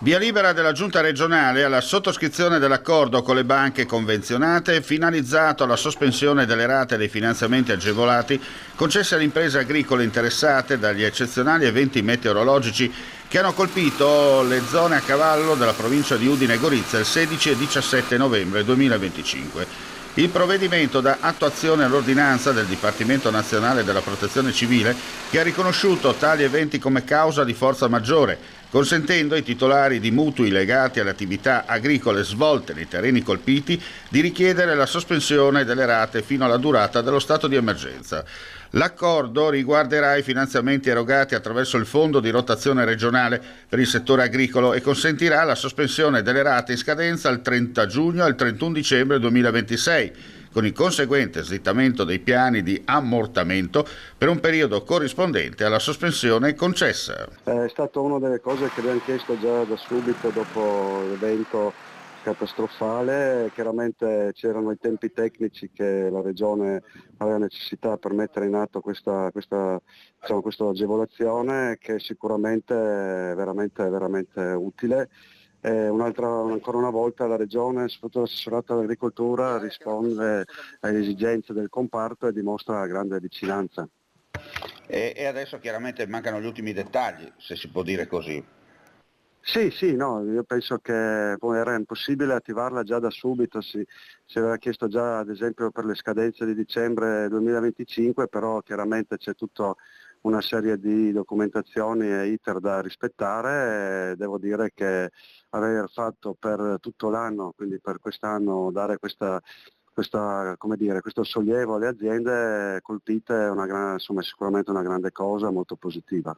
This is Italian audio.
Via libera della Giunta regionale alla sottoscrizione dell'accordo con le banche convenzionate finalizzato alla sospensione delle rate dei finanziamenti agevolati concessi alle imprese agricole interessate dagli eccezionali eventi meteorologici che hanno colpito le zone a cavallo della provincia di Udine e Gorizia il 16 e 17 novembre 2025. Il provvedimento dà attuazione all'ordinanza del Dipartimento Nazionale della Protezione Civile che ha riconosciuto tali eventi come causa di forza maggiore, consentendo ai titolari di mutui legati alle attività agricole svolte nei terreni colpiti di richiedere la sospensione delle rate fino alla durata dello stato di emergenza. L'accordo riguarderà i finanziamenti erogati attraverso il Fondo di rotazione regionale per il settore agricolo e consentirà la sospensione delle rate in scadenza al 30 giugno e al 31 dicembre 2026, con il conseguente slittamento dei piani di ammortamento per un periodo corrispondente alla sospensione concessa. È stata una delle cose che abbiamo chiesto già da subito dopo l'evento catastrofale. Chiaramente c'erano i tempi tecnici che la Regione aveva necessità per mettere in atto questa agevolazione, che sicuramente è veramente utile. Ancora una volta la Regione, soprattutto l'assessorato all'agricoltura, risponde alle esigenze del comparto e dimostra grande vicinanza. E adesso chiaramente mancano gli ultimi dettagli, se si può dire così. Sì, no, io penso che poi era impossibile attivarla già da subito, si aveva chiesto già ad esempio per le scadenze di dicembre 2025, però chiaramente c'è tutta una serie di documentazioni e iter da rispettare e devo dire che aver fatto per tutto l'anno, quindi per quest'anno dare questo sollievo alle aziende colpite è sicuramente una grande cosa, molto positiva.